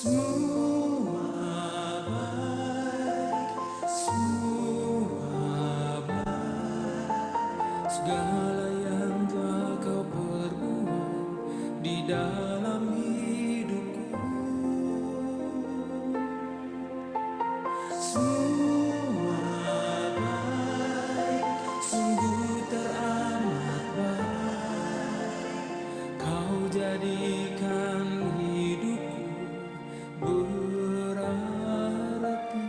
Semua baik, semua baik. Segala yang telah kau perbuat di dalam hidupku, semua baik, sungguh teramat baik. Kau jadikan hidupku berarti.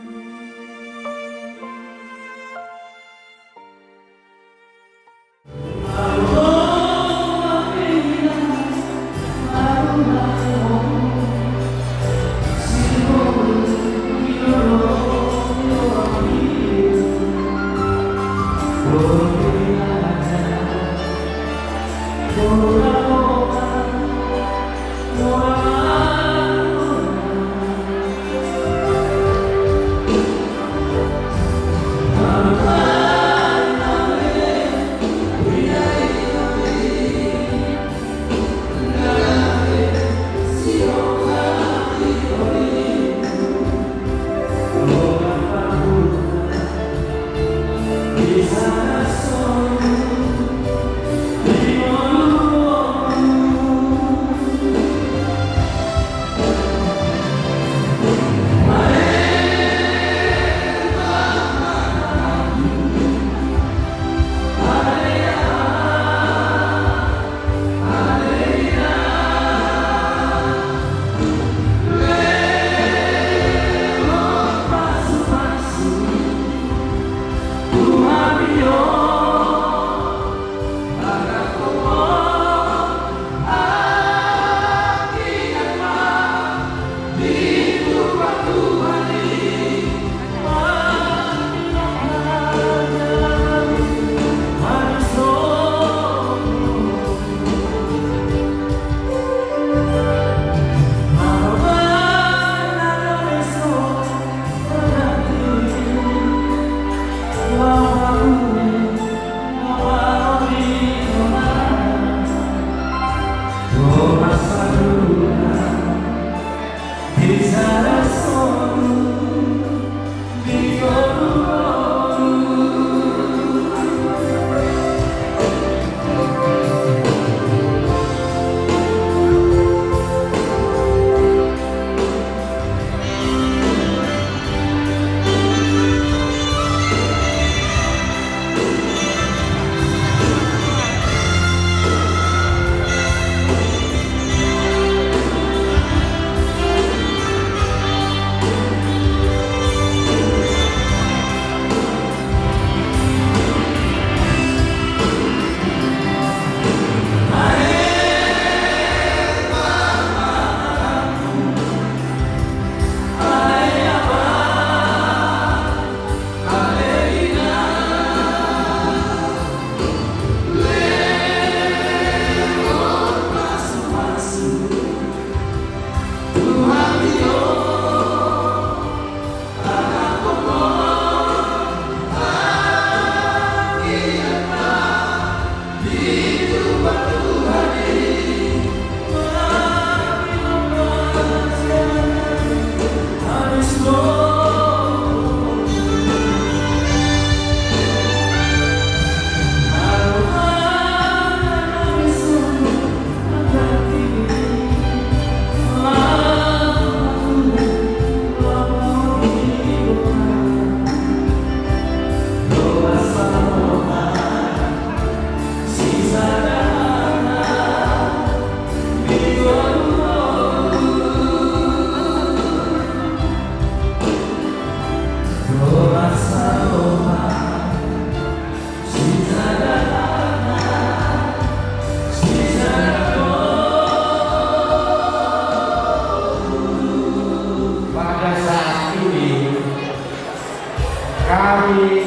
Kami,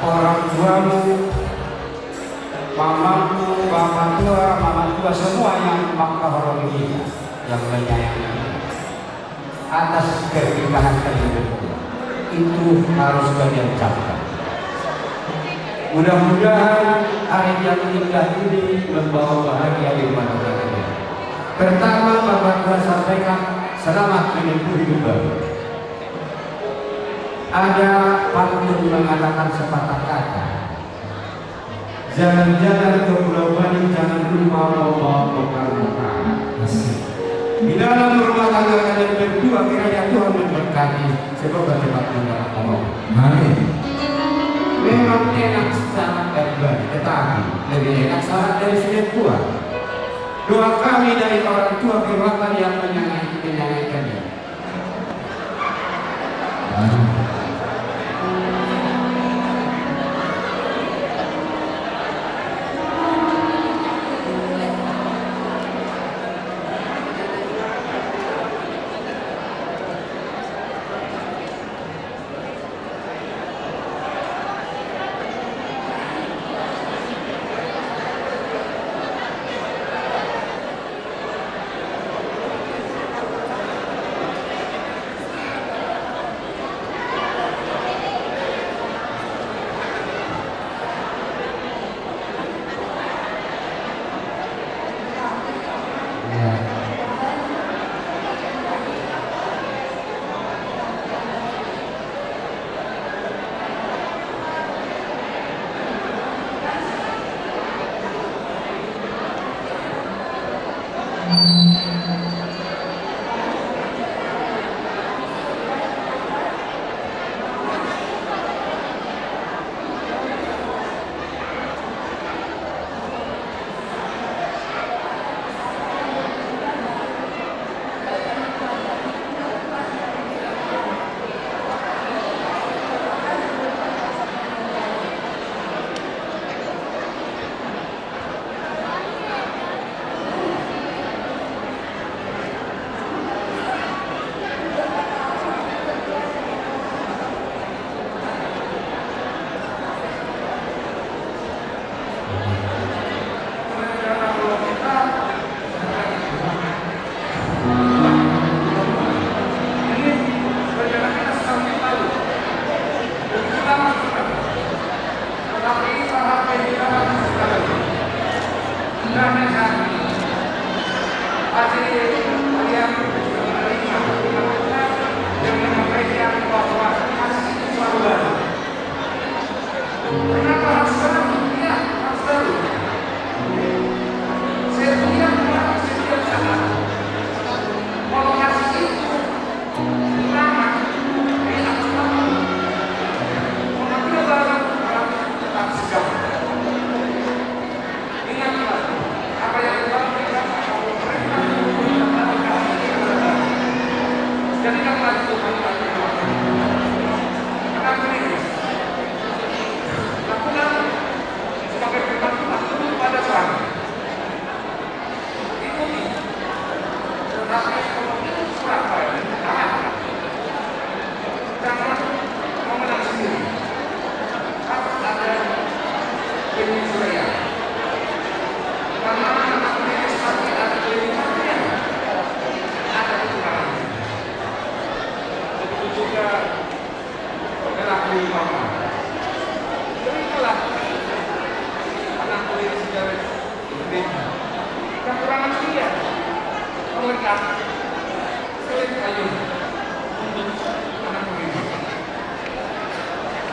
orang tuamu, mamamu, bapak tua, mama tua, semua yang menghormati kita, yang menyayangi kita, atas pernikahan kalian itu harus kalian ucapkan. Mudah-mudahan hari yang indah ini membawa bahagia di rumah kalian. Pertama, Bapak telah sampaikan selamat menempuh hidup baru. Ada pantun mengatakan sepatah kata, jalan-jalan ke Pulau Bali jangan lupa bawa bekal. Di dalam rumah tangga kalian berdua kiranya Tuhan memberkati. Semoga cepat mendapat. Amin. Memang enak sangat dari Bali, tetapi lebih enak sangat dari sini tua. Doa kami dari orang tua keluarga yang menyanyikan dia.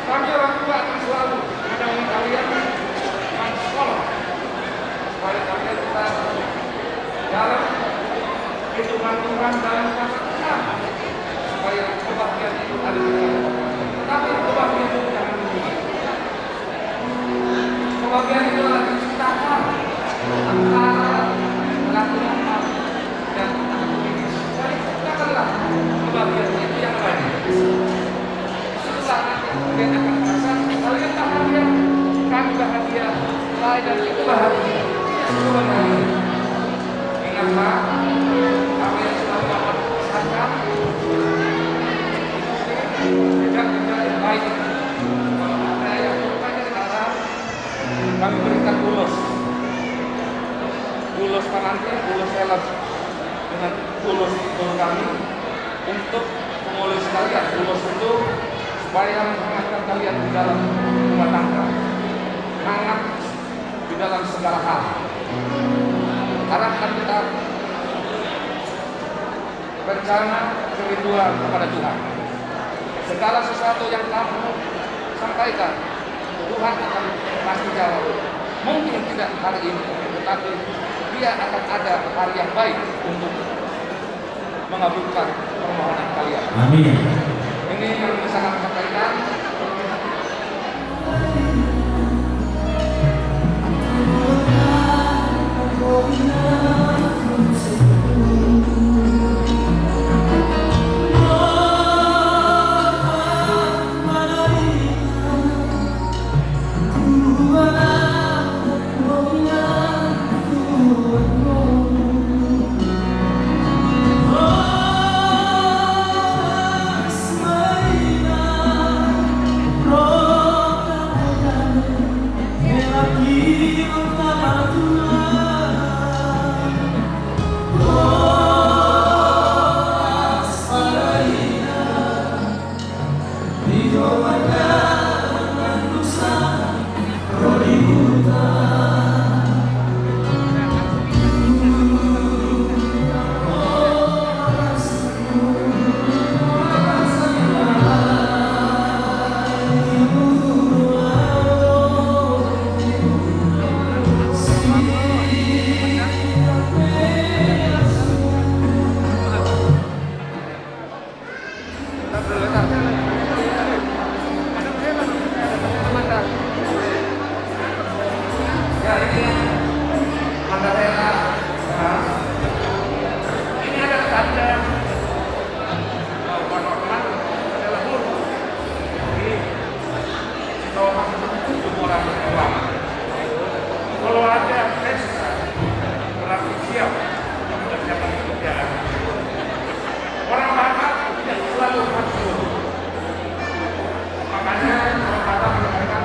Kami orang tua akan selalu menemani kalian dengan sekolah supaya kalian tetap dalam hitungan Tuhan dalam masa Tuhan, supaya kebahagiaan itu ada di dalam. Tapi kebahagiaan itu jangan menunggu. Kebahagiaan itu adalah diciptakan antara laki laki dan anak bini. Jadi ciptakanlah kebahagiaan itu yang lain. Setelah kemudian akan merasa kalian bahagia, kami bahagia, lain dan itu bahagia. Itu bahagia. Ingatlah apa yang sudah Bapak pesankan, jejak-jejak yang baik. Kalau ada yang bertanya sekarang, kami berikan ulos pengantin, ulos helm dengan ulos guru kami untuk mengulis kalian. Ulos itu supaya menghangatkan kalian di dalam rumah tangga, hangat di dalam segala hal. Harapkan kita rencana, kerinduan kepada Tuhan. Segala sesuatu yang kamu sampaikan, Tuhan akan pasti jawab. Mungkin tidak hari ini, tetapi Dia akan ada hari yang baik untuk mengabulkan permohonan kalian. Amin. Ini yang bisa kami sampaikan. Kalau ada pesta berarti siap mempersiapkan pekerjaan. Orang Batak tidak selalu masuk. Makanya orang Batak mengatakan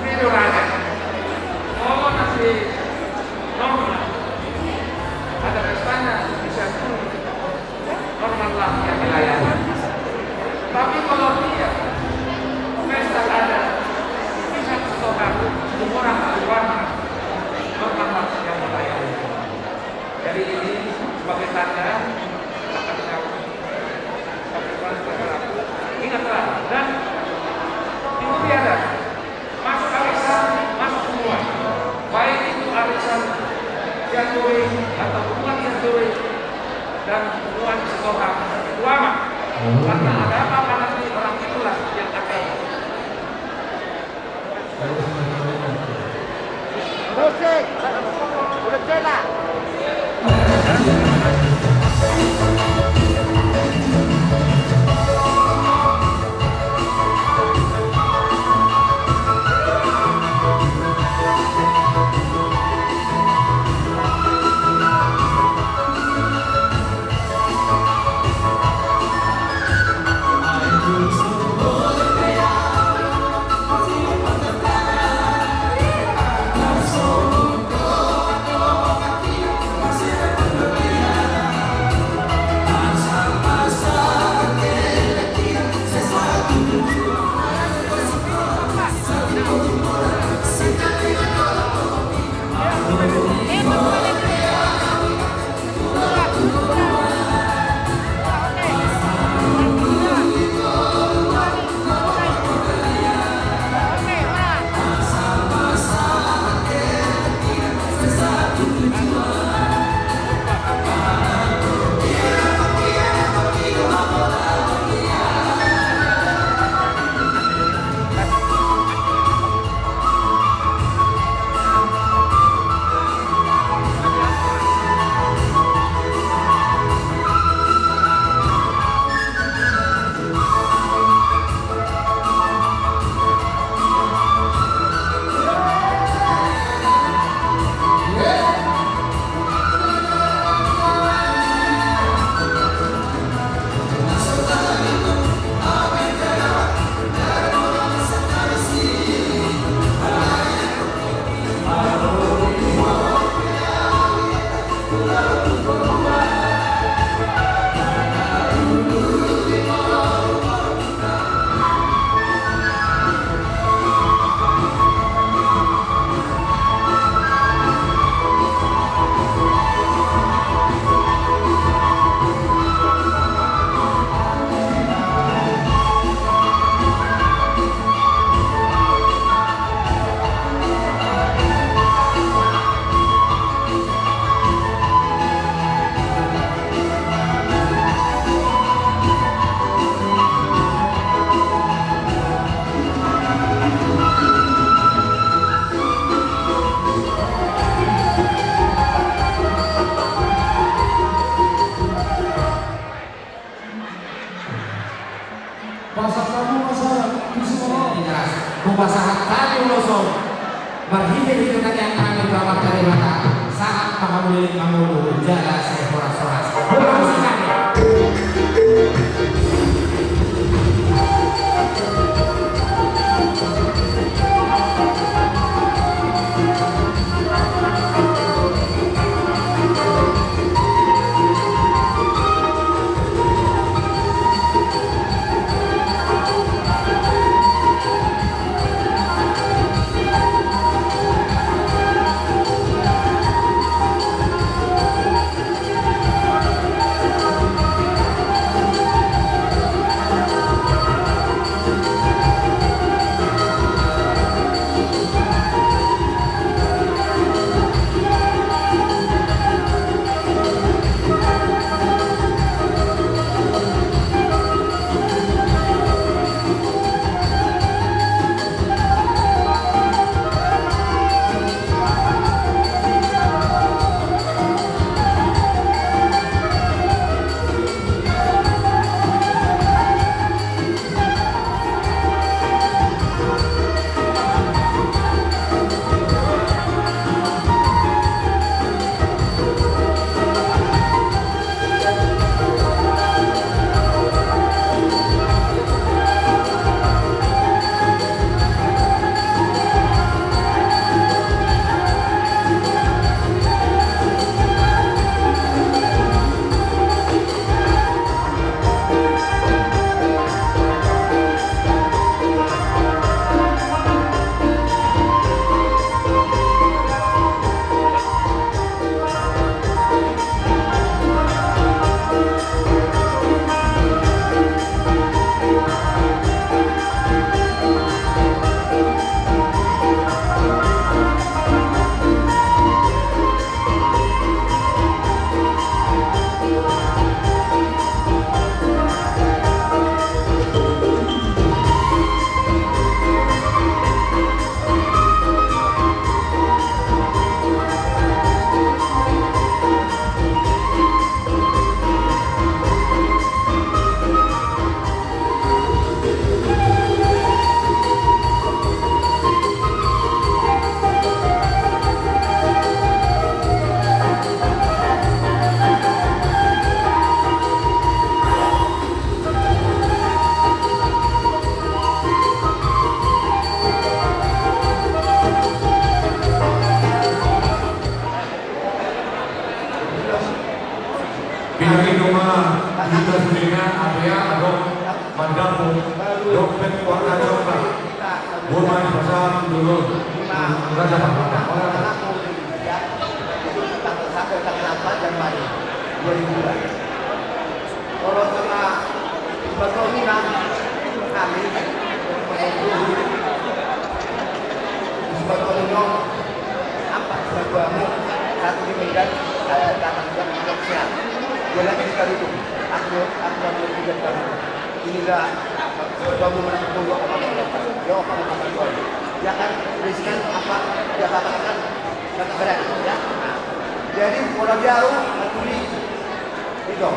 video raja. Oh nanti normal. Ada pestanya bisa pun normal lah yang dilayani. Tapi kalau dia pesta ada bisa setoran orang berwarna normal yang melayani. Jadi ini sebagai tanda akan ingatlah dan itu tiada masuk arisan masuk semua, baik itu arisan jatuhi atau uang jatuhi dan uang setoran ulama. Karena ada apa nanti orang itulah yang akan musik, udah celah. yang kami bawa dari mata saat mengambil mamulu jalan saya soras-soras. Pinagiduma kita sendirian area atau mandamu dompet warna coklat Burman pasal dulu raja Pahlawan sampai tanggal 8 Januari 2002. Kalau sama Batomina kami Batomino apa sebagianmu satu di Medan ada datang jam siang. Dia lagi sekali itu aku tidak tahu inilah kamu menentukan apa ya apa dia akan berikan apa dia katakan kata berat ya. Jadi orang baru matuli itu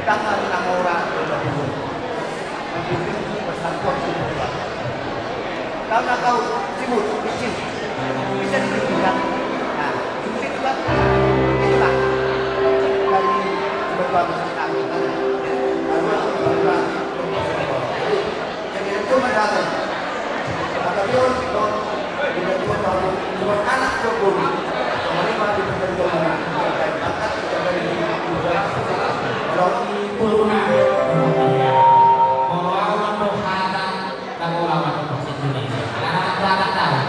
tanggal 6 orang nanti bersangkutan semua. Karena kau sibuk licin bisa diberikan. Nah, itu juga itulah dari beberapa kami jadi cuma datang atau dia ikut dengan dua tahun dua anak berburu menerima di perjalanan dan angkat kita dari kalau Puruna Melawan Rohatan dan melawan Bahasa Indonesia. Anak-anak tahu.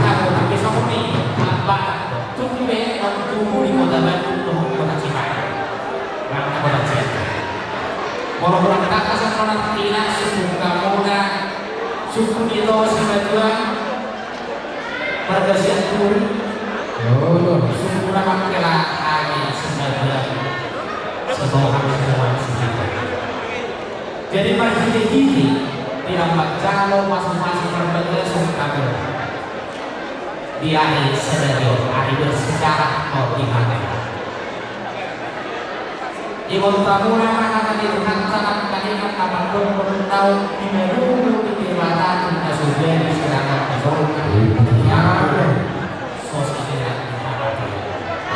Aku nanti sama ni apa tunggu tunggu di kota Bandung kota Cimahi. Mana kota Cimahi. Kalau orang tak kasar orang Tina suku Kamuda suku itu sebagian pergasian turun. Suku nama kela hanya sebagian. Jadi masjid ini tidak kalau masing-masing berbeda sekarang di akhir sedario akhir secara optimal. Ibu tamu nama kata di Tuhan sangat kalimat 80 tahun di Meru di Timatan kita sudah di sedangkan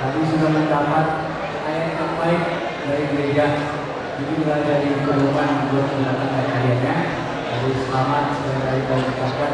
Tadi sudah mendapat ayat terbaik dari gereja. Jadi mulai dari kehidupan buat mendatangkan hadiahnya. Jadi selamat sekali lagi kami ucapkan.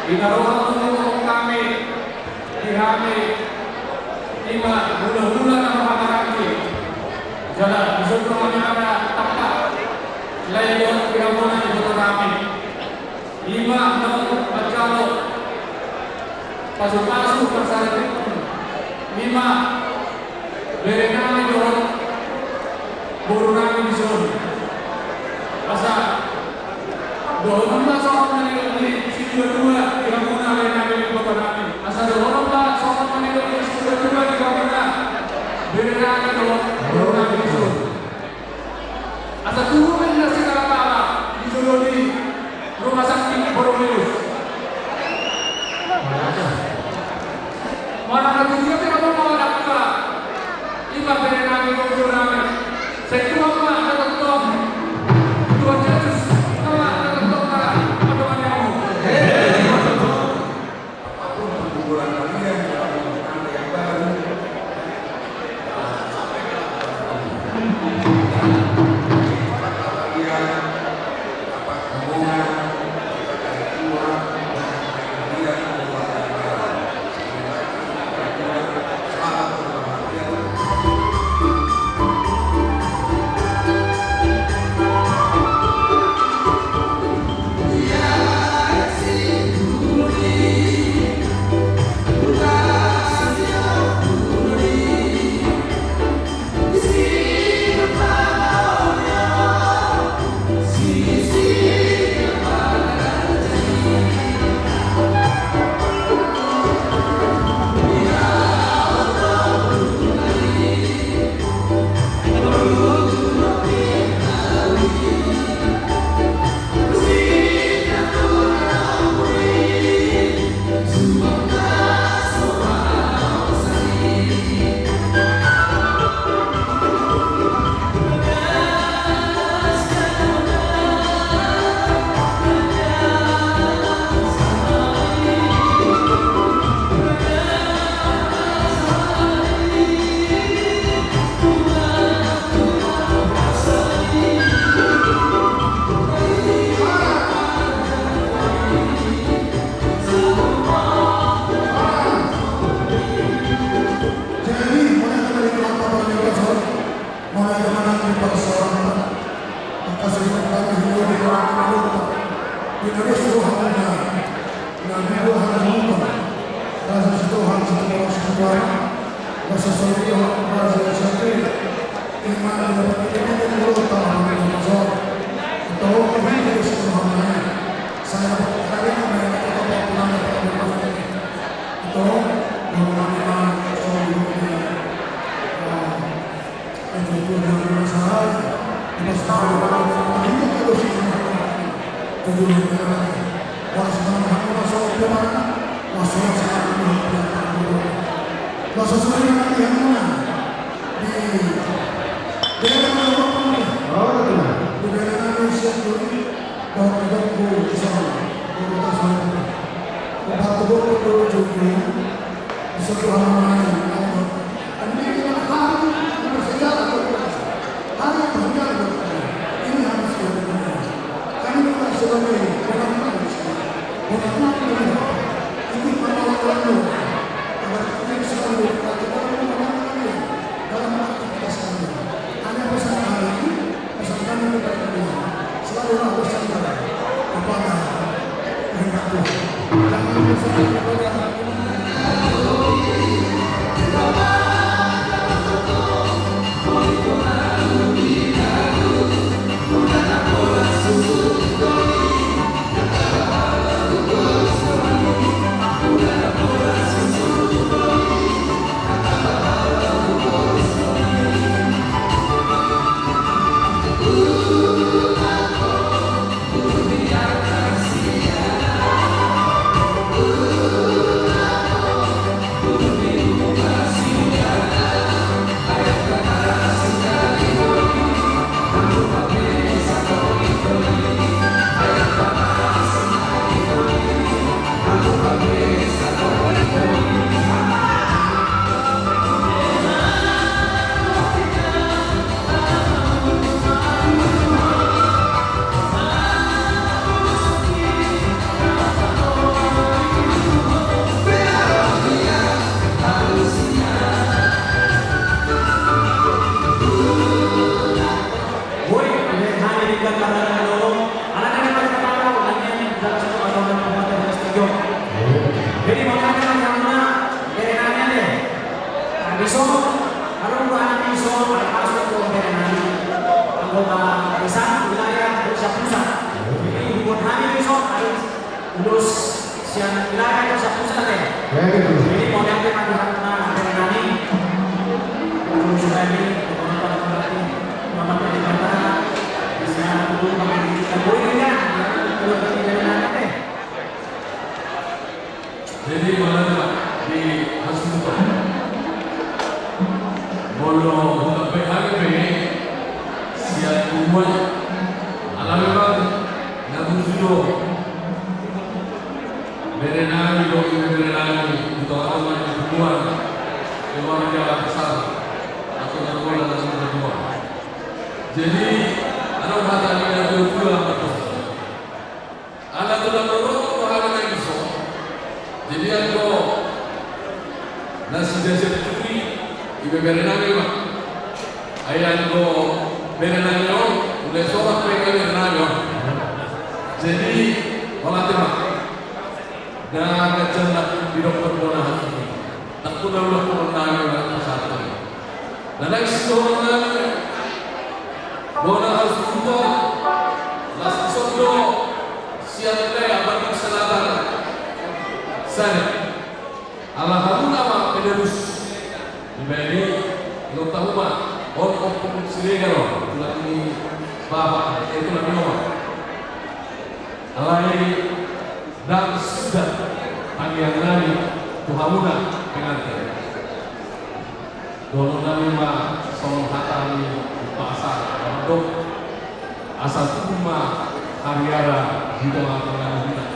Dikaruhkan kami di hari 5 bulan Ramadan jalan di seluruh ada tempat layan gabungan di kota kami 5 bercalo pasu-pasu bersarang 5 berenang dorong buru kami di sana masa dorong masuk di studio 2 gabungan layan di kota kami masa dorong masuk di studio 2 di gabungan berenang dorong buru kami di sana masa turun dari segala di studio di rumah sakit Borobudur. Mana ada dia tidak mau ada lima berenang itu berenang. Saya cuma ada ketua judus, nama ada ketua apa kamu? Apapun pergumulan kalian yang baru, Binaris Tuhan Nabi Tuhan Muhammad Rasa Tuhan Setelah Sejarah Rasa Seluruh Rasa Syakir Iman dapat kita menurut Tuhan Rasul atau Binaris Tuhan saya berkali dengan kata pulang kepada atau mengenai soal ini itu dari masalah masalah itu terus kedua masalah masalah bagaimana masalah masalah yang mana di dalam di dalam Indonesia ini dan aku bisa berkata bahwa betul juga sesuatu ini kita harus bersejarah harus berjalan ini harus dilakukan kami bukan sebagai orang manusia bukan manusia ini manusia agar kita selalu berkata dalam aktivitas kami hanya pesan hari ini pesan kami kepada Tuhan selalu bersandar kepada kehendak Tuhan jangan bersandar kepada Jadi mana di Hasuta Bolo PHP siap buat alamat namun sudah berenang itu alamat buat memang jalan besar atau namun dalam kedua. Jadi ada kata yang kedua anak sudah berurut hal yang iso. Jadi aku nasi desa itu ibu berenang memang ayah aku berenang yo udah seorang pengen berenang yo. Jadi orang teman dan kecendak di dokter bola hati tak pun ulah berenang yo dalam satu. Dan next orang bola harus untuk nasi sodo siap leh abang selatan. Saya alhamdulillah penerus diberi lo tahu mah orang siregalo tulang ini bapak itu lagi nomor alai dan sudah panggilan nani tuhamuna pengantin dono nani mah song hatani pasar untuk asal rumah Haryara di dalam pengajian.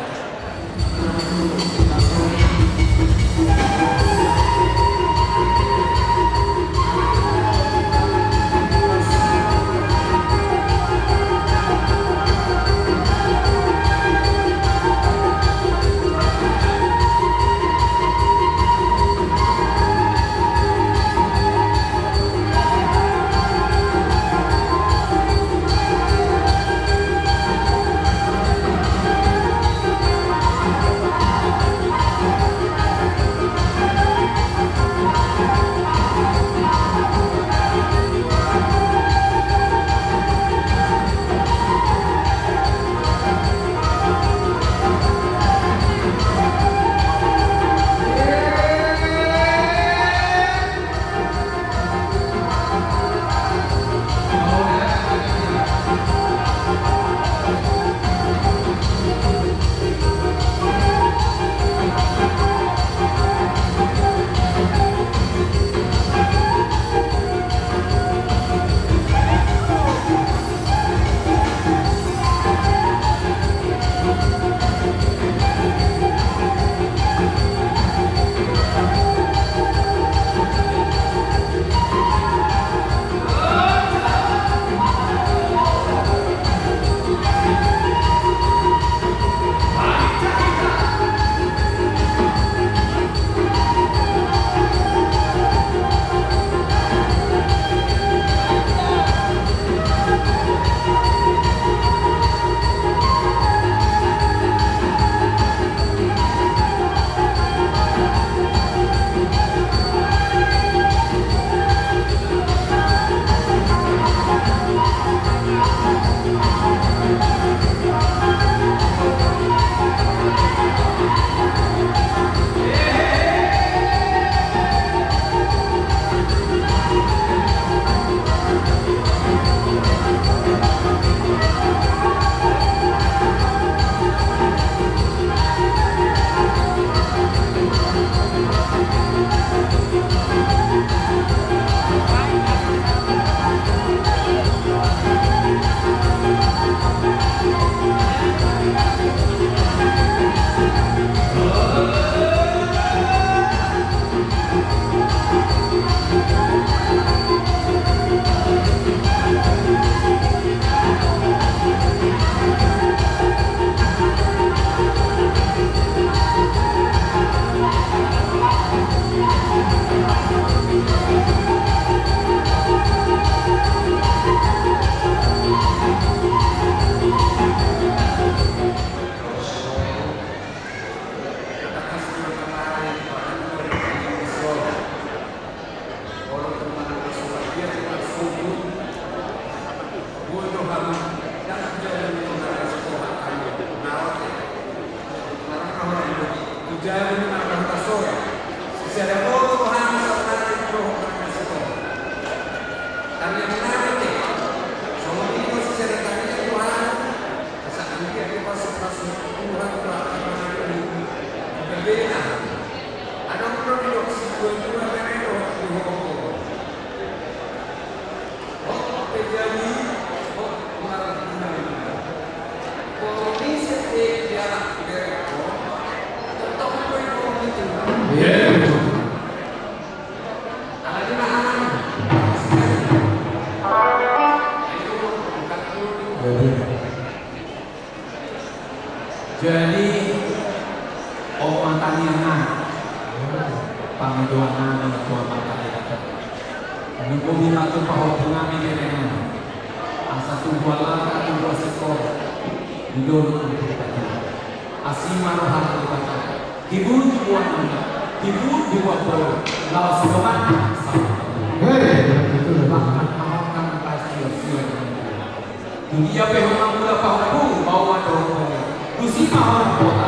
Jadi Oma Taniana Pangdoana ng Tua Mataliata Nagbuhin natin pa ako namin din ang sa tuwala at tuwa sa ko Nidolo ang kita Asima rohan kita Tibun tuwa nila Tibun tuwa po Laos naman sa Bahkan mahakan pasti siya Dunia pehunang mula pa ako Bawa doon Kusima orang kota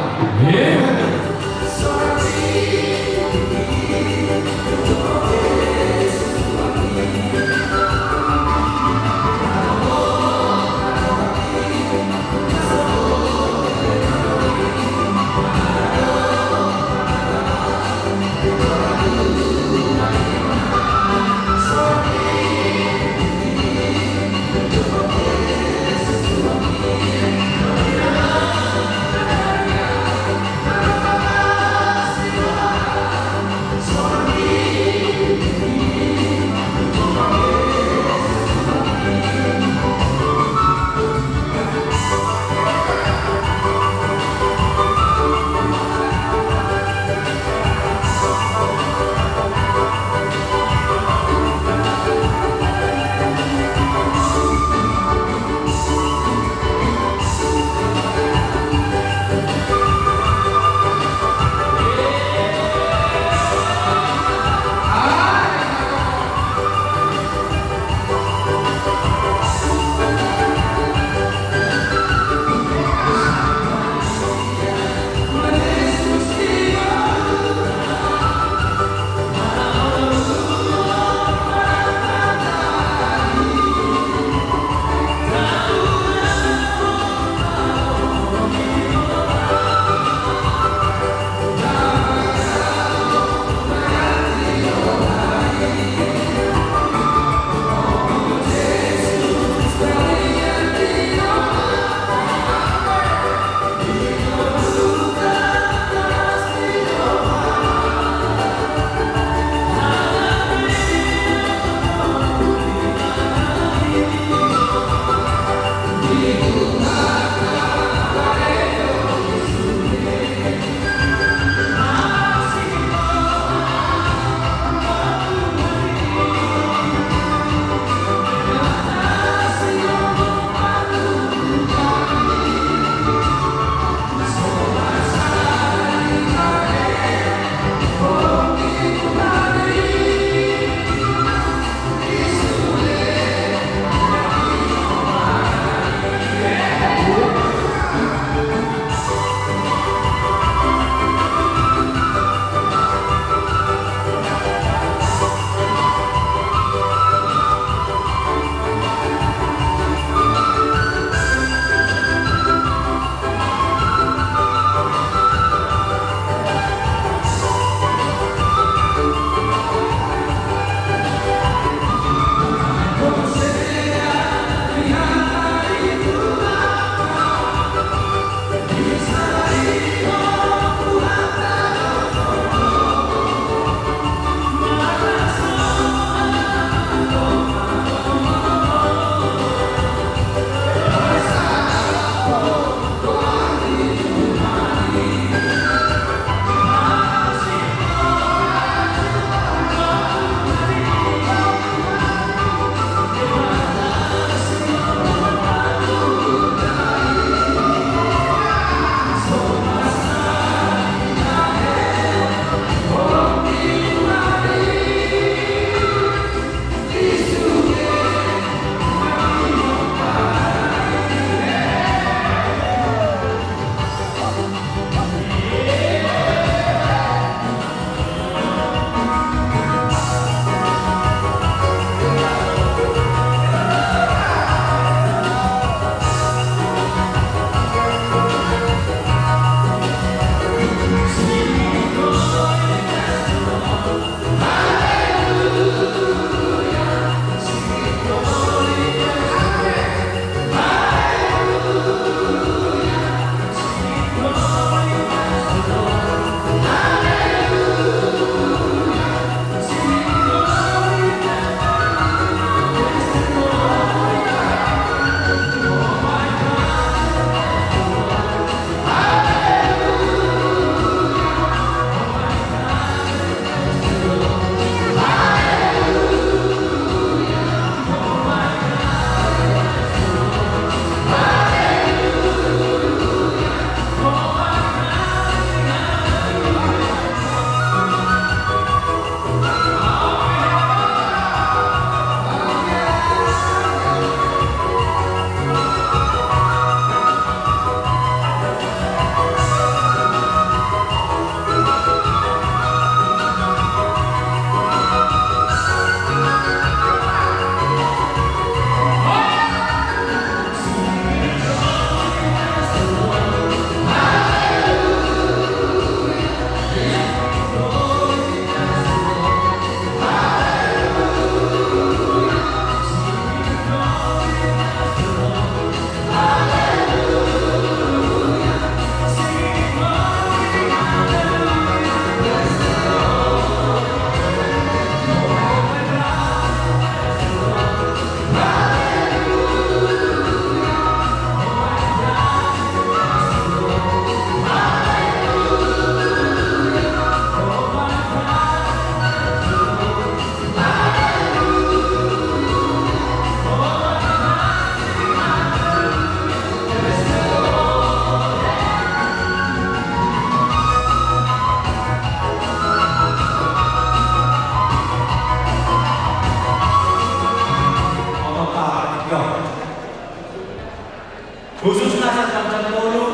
khususnya saat dulu.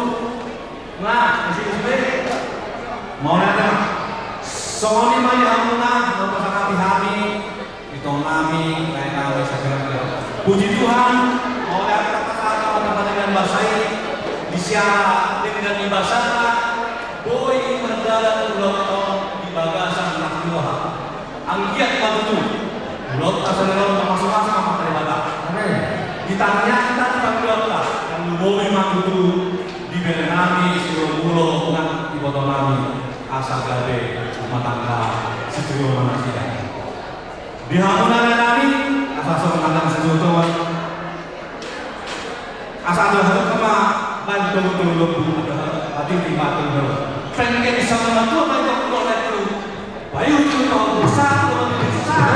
Nah, disini mau nanya, soalnya mali hamuna, mau pasang hati-hati, itu nami, kayak kau segera. Puji Tuhan, mau lihat kata-kata dengan bahasa ini, disiara dengan bahasa boy berdalam ulang di bagasan nak dua, anggiat batu, ulang asal masuk-masuk sama terima. Ditanya kita tentang yang boy matu di Berenami, Sirobulo, dengan di Botonami, asal gade, rumah tangga, Sitrio Manasida. Di Hamunan Nami, asal seorang sejutuan, asal ada kema bantu tulung hati di batu dulu. Pengen sama tu bantu kolek tu, bayu tu kau besar, kau besar.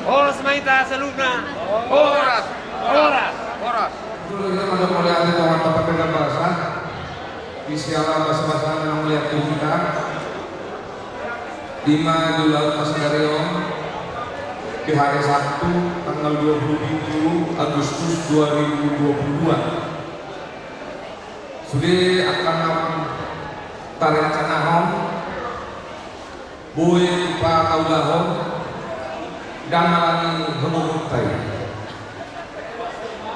Horas maita saludna. Horas. Horas. Horas. Dulu kita pada melihat itu tempat dengan bahasa. Isialah bahasa-bahasa yang melihat kita. 5 Julai Pasarion di hari Sabtu tanggal 27 Agustus 2022. Sudah akan tarik canahon boy pa kaulahon dan lagi hemutai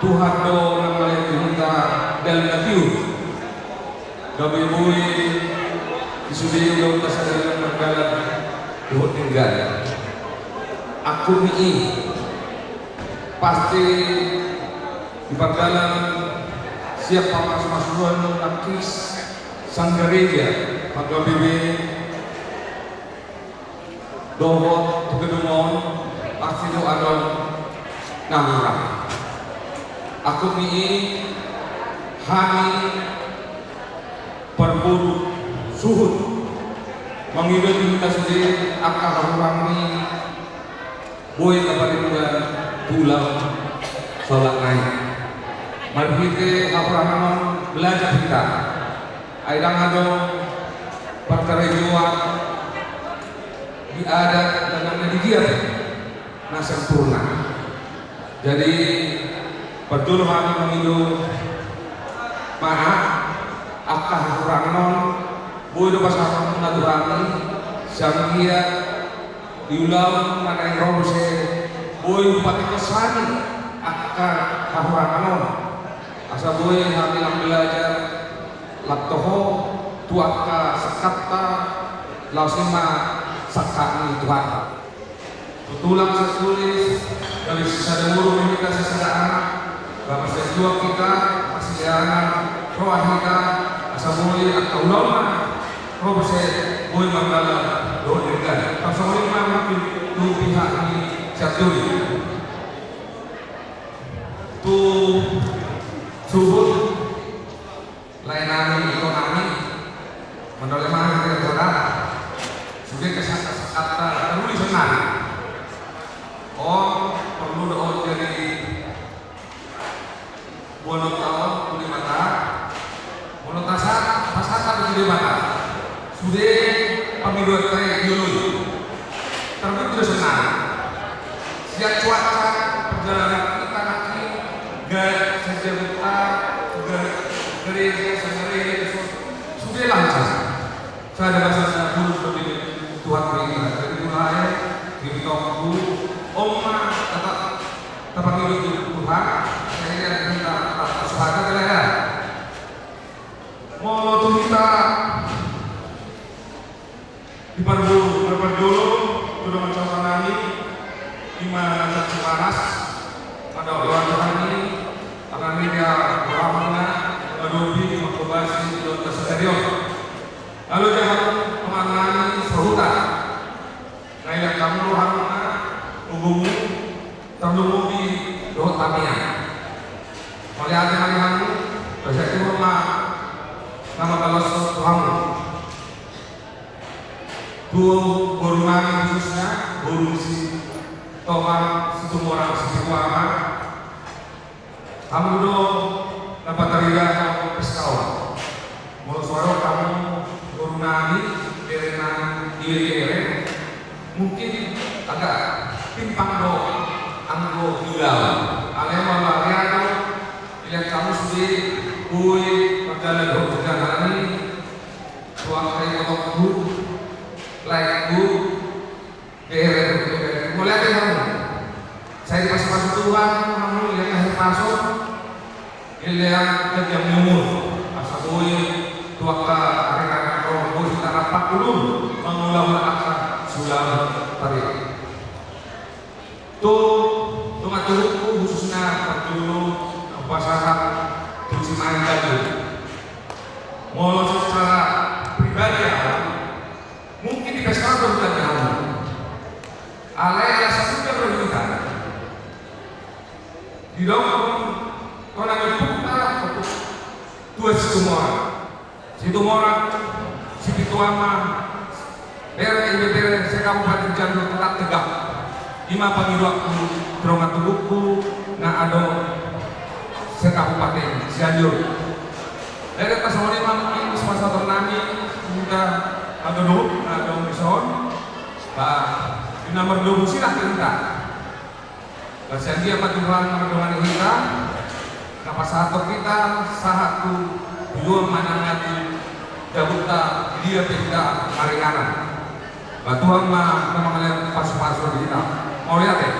Tuhan do namanya kita dalam nabiu gabi boy isudi do kasadaran bergalan doh tinggal aku ini pasti di panggalan siapa mas-masuhan nakis sang gereja maka bibi dohot tegedungon pasti do ada namurah aku ini hani berburu suhud mengibat kita sendiri akar orang ini boy kepada bulan pulang sholat naik mari kita apa belajar kita aidang ada perkara jual di adat dengan digiat nah sempurna jadi betul kami mengilu maaf akah kurang non boy do pasal mengaturani sangkia diulang mana yang roh se boy pati kesani akar kurang non asa boy hamilang belajar laptoho tuaka sekata lausima sakani Tuhan tulang sesulis dari sisa demuru kita sisa anak bapak sejua kita masih anak roh kita asa boy atau ulama roh se boy manggala doa dengan pasal lima mungkin dua pihak ini satu tu subuh layanan ekonomi menolak mana kita saudara sudah kata terus senang oh perlu doa jadi bonot awal kulit mata bonot tasar pasar kulit mata sudah pemilu kayak dulu terbit sudah senang siap cuaca perjalanan kita nanti gak sejuta gereja sendiri sudah lancar saya ada bahasa dulu seperti Tuhan kita dari mulai di tongku oma tetap hidup Tuhan saya lihat kita usahakan ya mau tuh kita di dulu sudah mencoba nani di mana saksi panas pada orang Tuhan ini akan dia beramana menubi mengkobasi di stadion lalu jangan kemana sehutan nah yang kamu haruna hubungi terlumubi doa tamia melihat yang bahasa itu rumah nama balas Tuhanmu dua burungan khususnya burung si toman situ orang situ apa kamu do dapat terlihat peskau mau suara kamu burungan berenan diri mungkin agak timpang do anggo hilang alema mariano lihat kamu sudah kui perjalanan ini tuang kayak kotor like bu mulai dari kamu saya dikasih masuk Tuhan kamu yang akhir masuk ini yang kejam umur asal boy tuaka anak-anak roh kita rapat dulu mengulang akar sulam tarik tuh ngaturku khususnya dulu pasangan tujuh main tadi mau secara pribadi mungkin di pesta bukan kamu alaya satu berhubungan di dalam kalau ada buka dua situ orang situ ama daerah IBT saya kabupaten Jambi tetap tegak Ima pangiruakku Tronga Tubuhku na ado sekabupaten Cianjur. Dari kasawani mami semasa ternami kita ado dulu ado mison. Di nomor 2 silah kita. Kasi dia Tuhan dengan kita. Kapasato kita sahatu dua manangati dabuta dia tidak maringanan. Batuang ma kalian pas-pas kita. Mau lihat ya?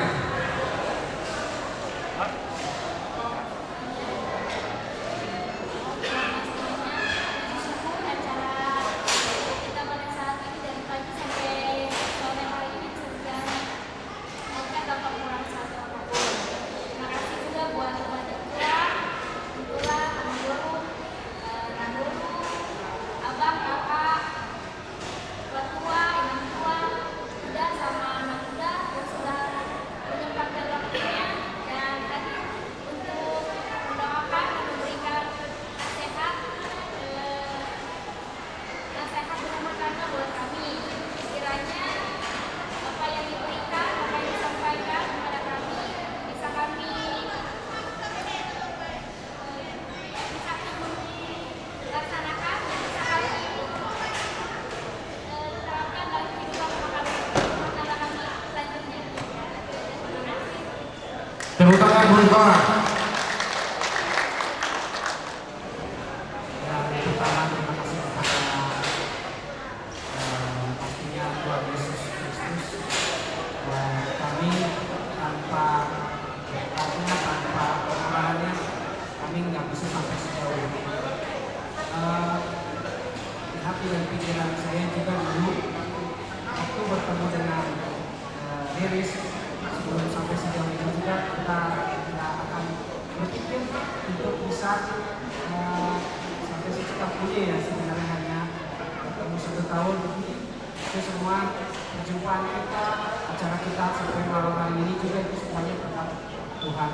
Tepuk tangan bersama. Yang pertama terima kasih kepada pastinya Tuhan Yesus Kristus. Kami tanpa artinya tanpa permohonannya kami nggak bisa sampai sejauh ini. Di hati dan pikiran saya juga dulu waktu bertemu dengan Riris sebelum sampai sejauh ini juga kita akan berpikir untuk bisa sampai sekitar kuliah ya sebenarnya hanya bertemu 1 tahun itu semua perjumpaan kita, acara kita sampai malam hari ini juga itu semuanya berkat Tuhan.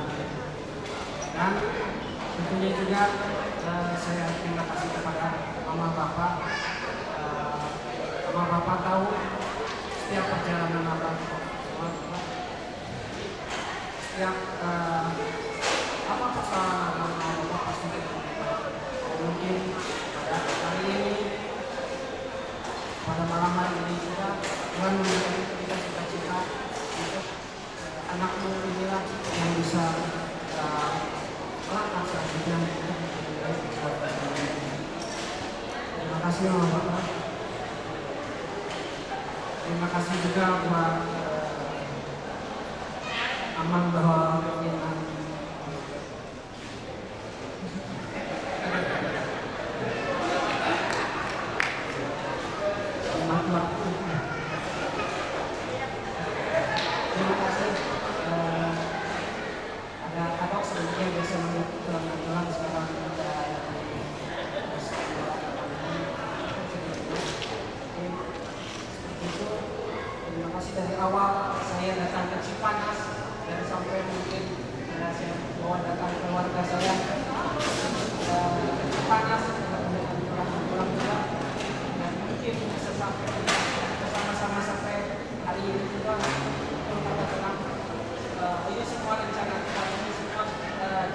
Dan tentunya juga saya terima kasih kepada Mama Bapak. Mama Bapak tahu setiap perjalanan Abang, setiap apa persoalan Mama Bapak pasti mungkin pada hari ini, pada malam hari ini juga Tuhan memberikan kita cita-cita untuk anakmu inilah yang bisa melangkah selanjutnya untuk menjadi baik buat dunia. Terima kasih Mama Bapak. Terima kasih juga buat Aman bahwa yang terima kasih ada kadok sedikit biasa melihat Tuhan sekarang itu. Terima kasih dari awal saya datang ke Cipanas dan sampai mungkin saya bawa datang keluarga saya ke Cipanas pulang juga dan mungkin bisa sampai bersama-sama sampai hari ini juga untuk tenang. Ini semua rencana kita, ini semua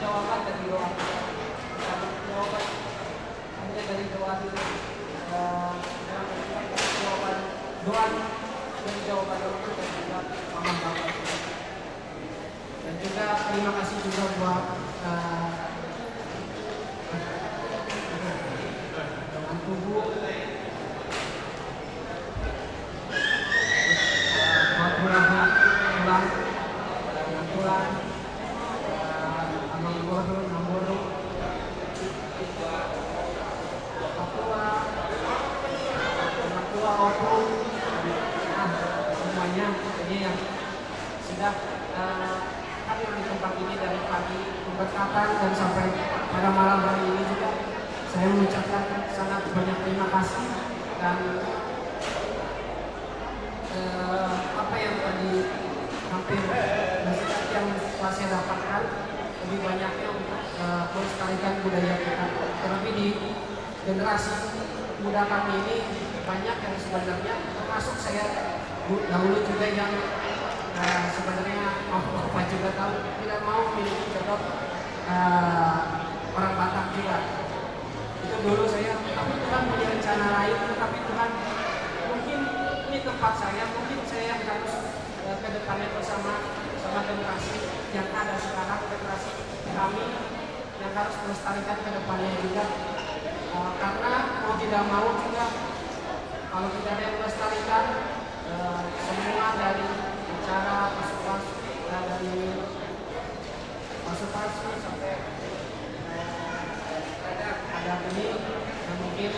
jawaban dari doa kita. Jawaban hanya dari doa itu. Jawaban doa dan jawaban doa itu dan juga Mama Bapak. Dan juga terima kasih juga buat dengan tubuh buat pulang dengan pulang Amang Bodo, Nambodo Papua Opo, semuanya ini yang sudah hadir di tempat ini dari pagi keberkatan dan sampai pada malam hari ini juga saya mengucapkan sangat banyak terima kasih dan apa yang tadi hampir nasihat yang telah saya dapatkan lebih banyaknya untuk melestarikan budaya kita, terlebih di generasi muda kami ini banyak yang sebenarnya termasuk saya dahulu juga yang sebenarnya kami bersama generasi yang ada sekarang, generasi kami yang harus melestarikan ke depannya juga. Karena mau tidak mau juga kalau tidak ada yang melestarikan, semua dari bicara pasukan sampai ada ini yang mungkin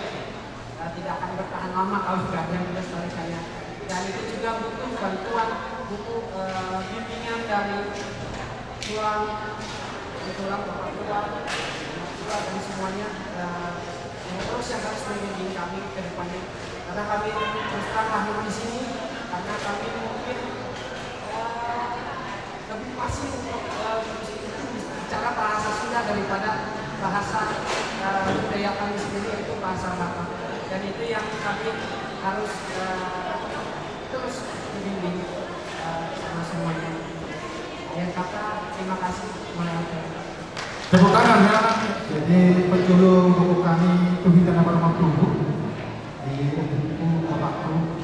tidak akan bertahan lama kalau tidak ada yang melestarikannya. Dan itu juga butuh bantuan, butuh bimbingan dari tulang, bapak tua, dan semuanya. Terus yang harus membimbing kami ke depannya. Karena kami terus terang lahir di sini, karena kami mungkin lebih pasti untuk bicara bahasa Sunda daripada bahasa budaya kami sendiri, yaitu bahasa Batak. Dan itu yang kami harus terus membimbing sama semuanya. Yang kata terima kasih mulai. Tepuk tangan ya. Jadi penjulung buku kami Tuhan Nama Rumah Tubuh di buku Bapakku.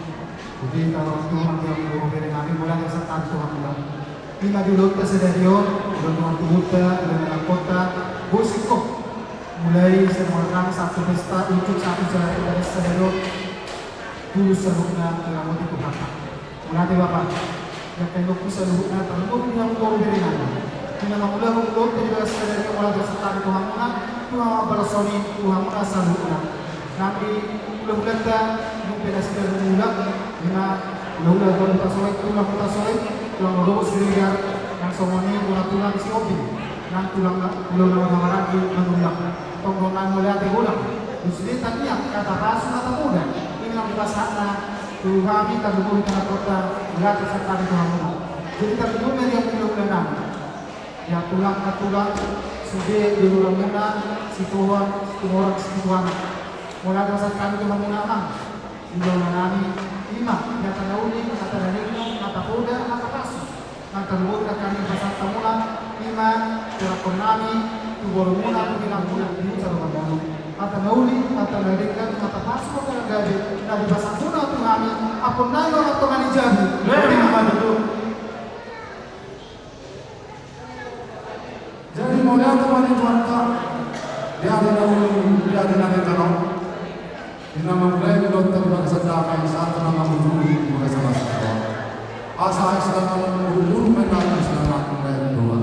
Jadi kalau itu nanti yang buku dari kami mulai serta Tuhan Allah. Lima dulu kesediaan, udah Tuhan Tubuh, udah kota, Bosiko. Mulai semua satu pesta untuk satu jalan dari sedero dulu seluruhnya dalam itu Bapak. Mulai Bapak. Yang tengok seluruhnya terlalu yang buku dari kami. Kina mamula mungkot tidak sadari orang berserta Tuhan muna Tuhan bersoni Tuhan muna saluna. Nanti bulan-bulan dah mungkin sudah mula lima bulan baru tasoy Tuhan muna tasoy Tuhan baru seligar yang semuanya tulang si obi nang tulang nama lagi mengulang tonggongan mulai diulang. Jadi tadi yang kata rasul atau muda ini yang dipasangna Tuhan kita dulu karena kota melihat serta Tuhan muna. Jadi terjumpa yang bulan-bulan yang tulang sudah diulang muna si Tuhan mulai dasar kami Tuhan muna diulang kami lima yang terlalu kata dari kata kuda kata pasu kata kuda kami pasal muna lima terakon kami tubor muna bilang muna di sarung baru kata nauli kata dari kata pasu kata dari pasal muna tu kami apa naik orang tu kami jadi jadi mulai teman Tuhan dia ada nanti terang ina mulai belum terima kesedakan saat nama menjadi mulai sama sekali asa sedang menghubung menang sedang mulai dua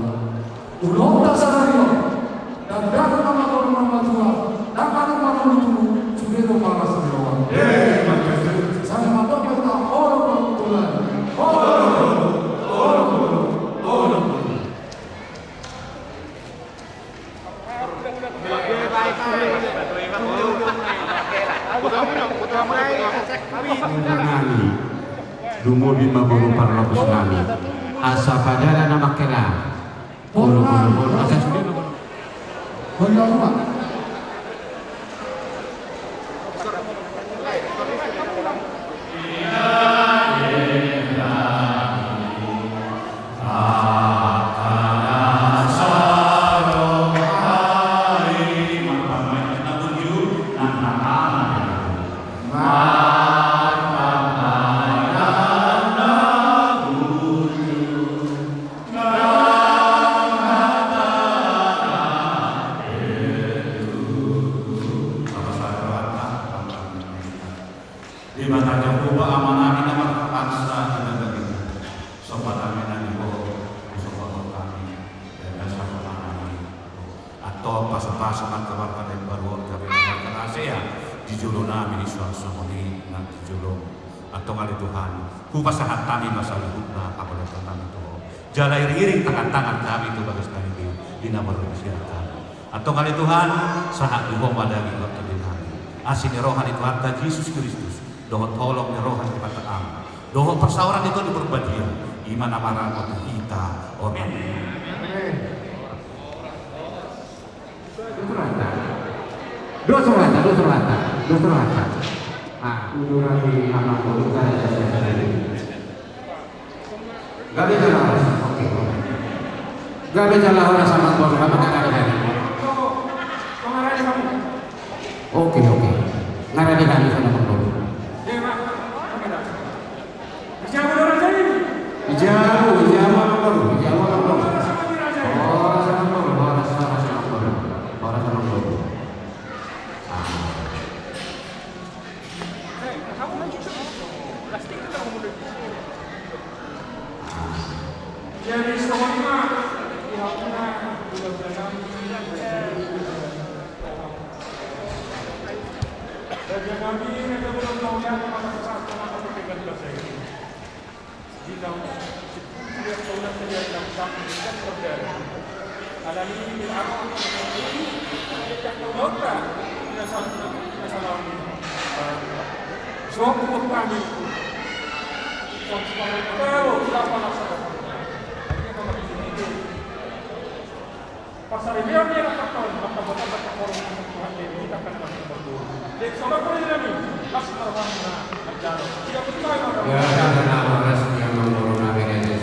ulung tak sadari dan dalam nama Tuhan dan nama itu sudah lupa sendiri saya mahu kita orang Tuhan Dungo di maguru parlobos nami asa padala nama kela bulu asa sudah jalai riring tangan-tangan kami itu bagus kali ini di nama Tuhan atau kali Tuhan saat duhong wadagi waktu di kami asini rohani Tuhan Yesus Kristus doa tolong ni rohani kita am doa persauran itu diperbadia iman amarah waktu kita orang dosa rata uduran di nama Tuhan gak bisa lah gak bisa lah orang sama Tuhan apa ngarani oke ngarani kami sama Tuhan Ijab Jadi semua pihaknya mudah-mudahan Raja kami mereka belum tahu yang mana saat kenapa berpegang bahasa ini. Jika setiap tahun saja dalam kami dan saudara. Ada ini di awal ini tidak terbuka masalah suatu kami. Tahu siapa masalah. Pasal dia akan tahu maka bapak orang Tuhan kita akan masuk berdua. Jadi saudara ini asal mana ajar. Tidak percaya Ya, karena orang yang mengurungi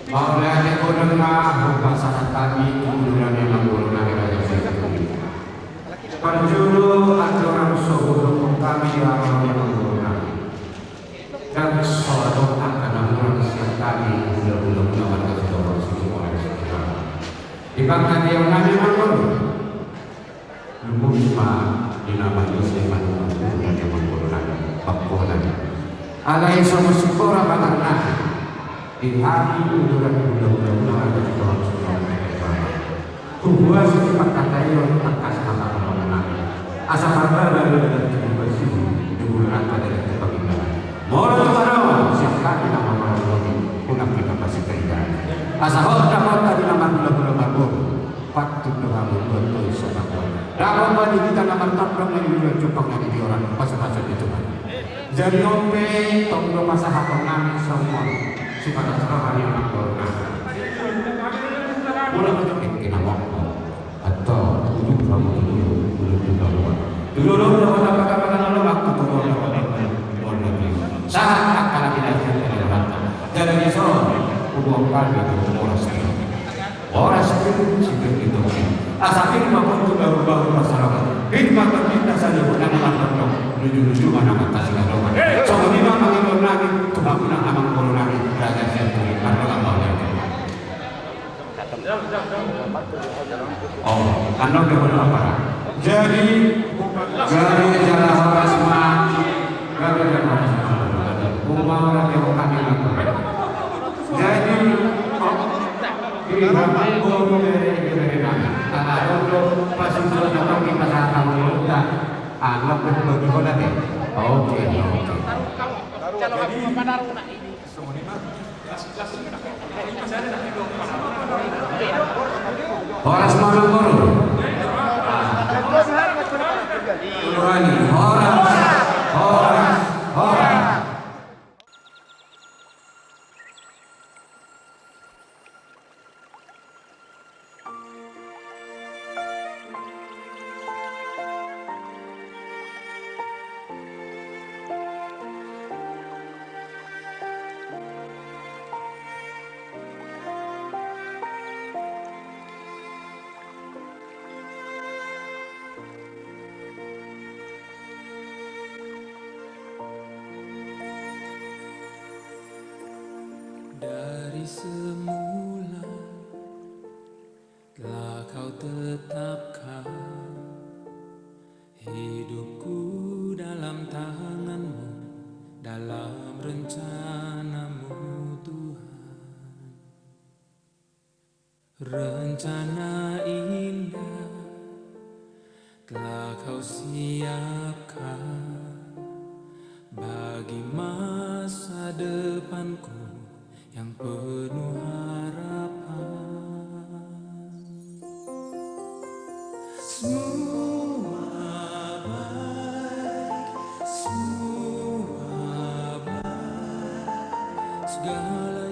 Maulana Kodama pasangan kami kemudian yang mengurungi Penjuru aturan suhu kami yang mengurungi dan selalu akan mengurungi kami bulan-bulan nomor keseluruhan semua dibangkan yang kami mengurungi Lumumba dinamai Musliman kemudian yang mengurungi Pakuan alai sama syukur apa di hari bulan bulan keseluruhan semua Tuhan sifat kata yang atas kata mengenai asal kata dari bersih di bulan pada kepemimpinan. Mohon Tuhan siapkan nama orang ini punah kita pasti keindahan. Asal kota di nama bulan baru patut Tuhan berdoa sebab dalam bagi kita nama tampang yang bulan cupang yang di orang pasal itu kan. Jadi ombe tonggo masa hakon kami semua sifat asal yang mengkorban. Mulai untuk kita waktu atau dulu kamu dulu dapat apa waktu turun saat akan kita jadi soal hubungan kami itu orang sendiri sibuk itu asal ini maupun baru masyarakat hikmat kita saja bukan anak menuju mana kata segala so ini memang lagi cuma guna amang kono lagi raja sendiri karena apa oh, anda udah apa? Jadi jalan Harasma, jalan Harasma, umar yang kami lakukan. Jadi di Bangkok dari mana? Kalau untuk pasien datang di pasar kamu dan anggap betul nanti. Oke. Horas Malungkoro. Horas. Dari semula telah kau tetapkan hidupku dalam tanganmu, dalam rencanamu Tuhan. Rencana indah telah kau siapkan bagi masa depanku yang penuh harapan. Semua baik, segala